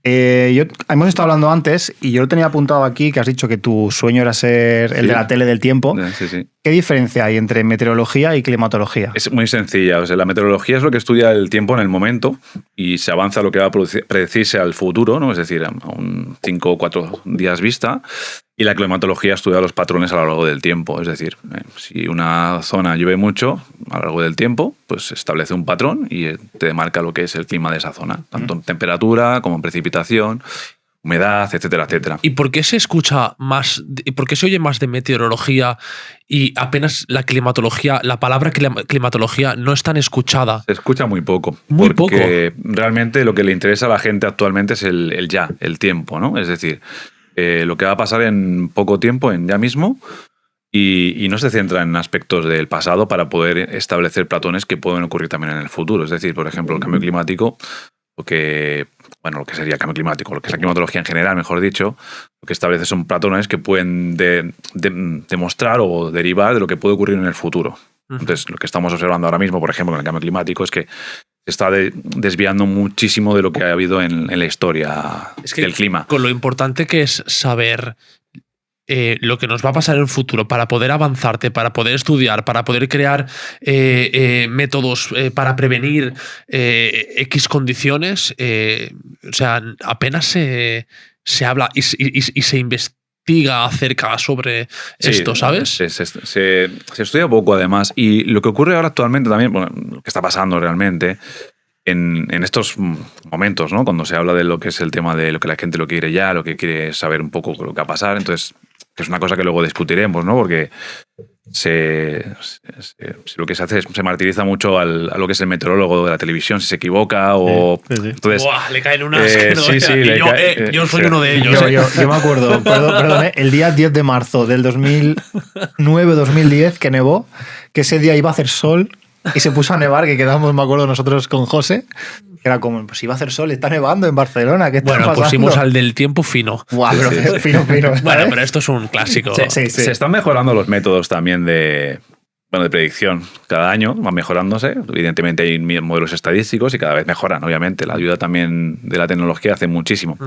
Hemos estado hablando antes y yo lo tenía apuntado aquí, que has dicho que tu sueño era ser el de la tele del tiempo. Sí. ¿Qué diferencia hay entre meteorología y climatología? Es muy sencilla. O sea, la meteorología es lo que estudia el tiempo en el momento y se avanza a lo que va a predecirse al futuro, ¿no? Es decir, a un 5 o 4 días vista. Y la climatología estudia los patrones a lo largo del tiempo. Es decir, si una zona llueve mucho a lo largo del tiempo, pues establece un patrón y te demarca lo que es el clima de esa zona, tanto en temperatura como en precipitación, humedad, etcétera, etcétera. ¿Y por qué se escucha más, y por qué se oye más de meteorología y apenas la climatología, la palabra climatología no es tan escuchada? Se escucha muy poco. Muy porque realmente lo que le interesa a la gente actualmente es el tiempo, ¿no? Es decir, lo que va a pasar en poco tiempo, en ya mismo, y no se centra en aspectos del pasado para poder establecer patrones que pueden ocurrir también en el futuro. Es decir, por ejemplo, el cambio climático, lo que sería el cambio climático, lo que es la climatología en general, mejor dicho, lo que establece son patrones que pueden demostrar o derivar de lo que puede ocurrir en el futuro. Entonces, lo que estamos observando ahora mismo, por ejemplo, con el cambio climático, es que se está desviando muchísimo de lo que ha habido en la historia del clima. Con lo importante que es saber lo que nos va a pasar en el futuro para poder avanzarte, para poder estudiar, para poder crear métodos para prevenir X condiciones, o sea, apenas se habla y se investiga acerca sobre esto, ¿sabes? Se estudia poco, además. Y lo que ocurre ahora actualmente también, bueno, lo que está pasando realmente en estos momentos, ¿no? Cuando se habla de lo que es el tema de lo que la gente lo quiere ya, lo que quiere saber un poco lo que va a pasar, entonces, que es una cosa que luego discutiremos, ¿no? Porque lo que se hace es se martiriza mucho a lo que es el meteorólogo de la televisión, si se equivoca o... Sí. Entonces, ¡buah! Le caen unas que no sí, veas. Yo soy uno de ellos. Yo me acuerdo, perdón, el día 10 de marzo del 2009-2010 que nevó, que ese día iba a hacer sol y se puso a nevar, que quedamos, me acuerdo, nosotros con José. Era como, pues iba a hacer sol, está nevando en Barcelona. ¿Qué está pasando? Pusimos al del tiempo fino. Buah, pero Sí. fino. Bueno, pero esto es un clásico. Sí. Se están mejorando los métodos también de predicción. Cada año van mejorándose. Evidentemente hay modelos estadísticos y cada vez mejoran, obviamente. La ayuda también de la tecnología hace muchísimo.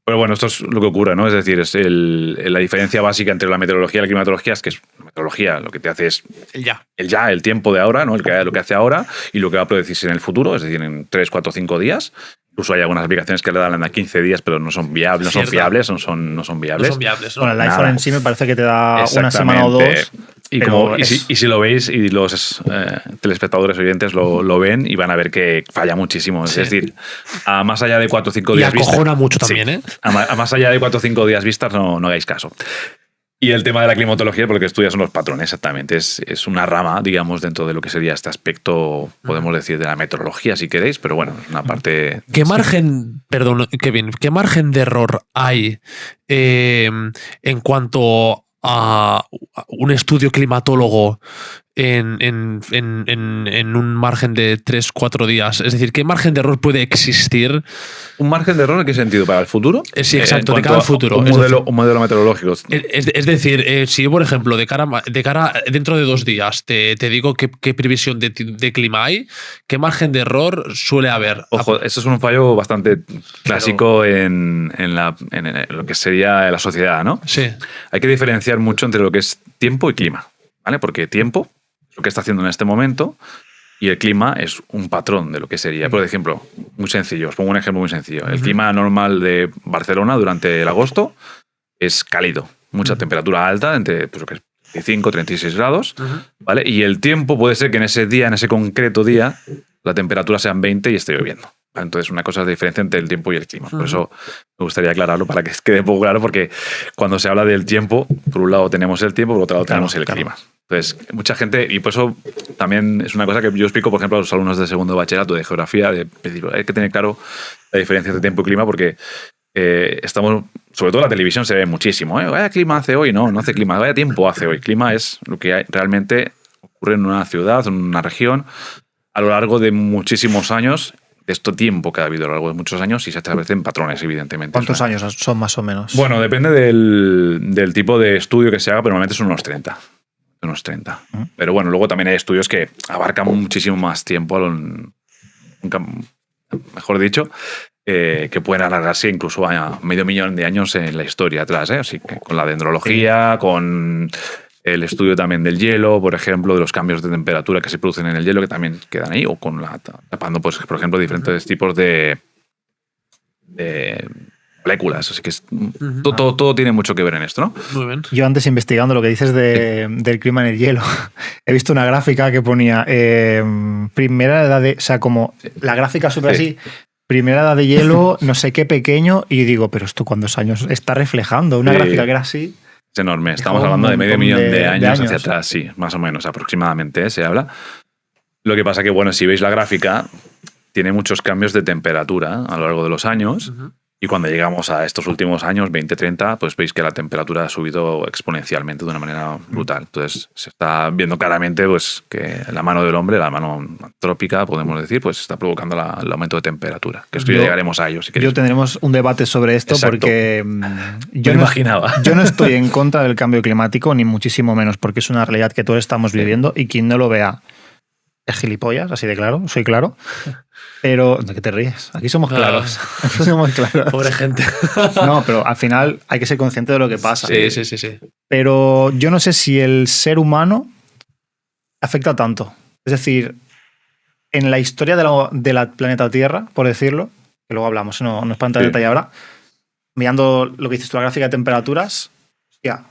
Pero bueno, esto es lo que ocurre, ¿no? Es decir, es la diferencia básica entre la meteorología y la climatología es que la meteorología lo que te hace es el tiempo de ahora, ¿no? Lo que hace ahora y lo que va a predecirse en el futuro, es decir, en 3, 4, 5 días. Incluso hay algunas aplicaciones que le dan a 15 días, pero no son viables, no son fiables. No son viables, ¿no? Bueno, el iPhone en sí me parece que te da una semana o dos. Y si lo veis y los telespectadores oyentes lo ven y van a ver que falla muchísimo. Sí. Es decir, a más allá de 4 o 5 días vistas. Y acojona mucho sí, también, ¿eh? A más allá de 4 o 5 días vistas no hagáis caso. Y el tema de la climatología, porque estudia son los patrones, exactamente. Es una rama, digamos, dentro de lo que sería este aspecto, podemos decir, de la meteorología, si queréis, pero bueno, es una parte... ¿Qué margen de error hay en cuanto a un estudio climatólogo en un margen de 3-4 días? Es decir, ¿qué margen de error puede existir? ¿Un margen de error en qué sentido? ¿Para el futuro? Sí, exacto, de cara al futuro. Un modelo meteorológico. Es decir, si yo, por ejemplo, de cara dentro de 2 días te digo qué previsión de clima hay, ¿qué margen de error suele haber? Ojo, eso es un fallo bastante clásico en lo que sería la sociedad, ¿no? Sí. Hay que diferenciar mucho entre lo que es tiempo y clima, ¿vale? Porque tiempo es lo que está haciendo en este momento y el clima es un patrón de lo que sería. Por ejemplo, muy sencillo, os pongo un ejemplo muy sencillo. El clima normal de Barcelona durante el agosto es cálido, mucha temperatura alta, entre 35 36 grados, ¿vale? Y el tiempo puede ser que en ese concreto día, la temperatura sean 20 y esté lloviendo. Entonces, una cosa es la diferencia entre el tiempo y el clima. Por eso me gustaría aclararlo para que quede un poco claro, porque cuando se habla del tiempo, por un lado tenemos el tiempo, por otro lado tenemos el clima. Entonces, mucha gente, y por eso también es una cosa que yo explico, por ejemplo, a los alumnos de segundo de bachillerato de geografía, de decir, hay que tener claro la diferencia entre tiempo y clima, porque estamos, sobre todo en la televisión se ve muchísimo, vaya clima hace hoy, no hace clima, vaya tiempo hace hoy. Clima es lo que realmente ocurre en una ciudad, en una región, a lo largo de muchísimos años, de este tiempo que ha habido a lo largo de muchos años, y se establecen patrones, evidentemente. ¿Cuántos años son más o menos? Bueno, depende del tipo de estudio que se haga, pero normalmente son unos 30. Pero bueno, luego también hay estudios que abarcan muchísimo más tiempo, mejor dicho, que pueden alargarse incluso a medio millón de años en la historia atrás. Así que con la dendrología, con el estudio también del hielo, por ejemplo, de los cambios de temperatura que se producen en el hielo, que también quedan ahí, o con tapando, pues, por ejemplo, diferentes tipos de moléculas. Así que todo tiene mucho que ver en esto, ¿no? Muy bien. Yo antes, investigando lo que dices del clima en el hielo, he visto una gráfica que ponía primera edad de... O sea, como la gráfica súper así, primera edad de hielo, no sé qué pequeño, y digo, pero esto ¿cuántos años está reflejando? Una gráfica que era así... Es enorme. Estamos hablando de medio millón de años hacia atrás, sí, más o menos, aproximadamente, se habla. Lo que pasa que, bueno, si veis la gráfica, tiene muchos cambios de temperatura a lo largo de los años. Y cuando llegamos a estos últimos años, 20-30, pues veis que la temperatura ha subido exponencialmente de una manera brutal. Entonces se está viendo claramente pues, que la mano del hombre, la mano antrópica, podemos decir, pues está provocando el aumento de temperatura. Que esto ya llegaremos a ello, si queréis. Yo tendremos un debate sobre esto. Exacto. Porque yo me imaginaba. Yo no estoy en contra del cambio climático, ni muchísimo menos, porque es una realidad que todos estamos viviendo y quien no lo vea es gilipollas, así de claro, soy claro. Pero, ¿de qué te ríes? Aquí somos claros. Aquí somos claros. Pobre gente. No, pero al final hay que ser consciente de lo que pasa. Sí. Pero yo no sé si el ser humano afecta tanto. Es decir, en la historia de la planeta Tierra, por decirlo, que luego hablamos, no es para entrar en detalle ahora, mirando lo que dices tú, la gráfica de temperaturas, ya,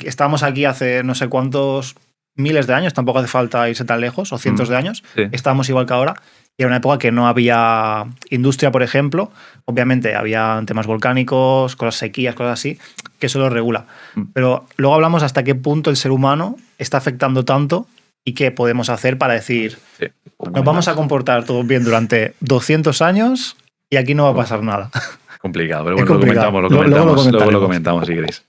estábamos aquí hace no sé cuántos miles de años, tampoco hace falta irse tan lejos, o cientos de años, estábamos igual que ahora. Y era una época que no había industria, por ejemplo. Obviamente había temas volcánicos, cosas sequías, cosas así, que eso lo regula. Pero luego hablamos hasta qué punto el ser humano está afectando tanto y qué podemos hacer para decir, nos vamos a comportar todos bien durante 200 años y aquí no va a pasar nada. Complicado, pero bueno, lo comentamos, luego lo comentamos si queréis.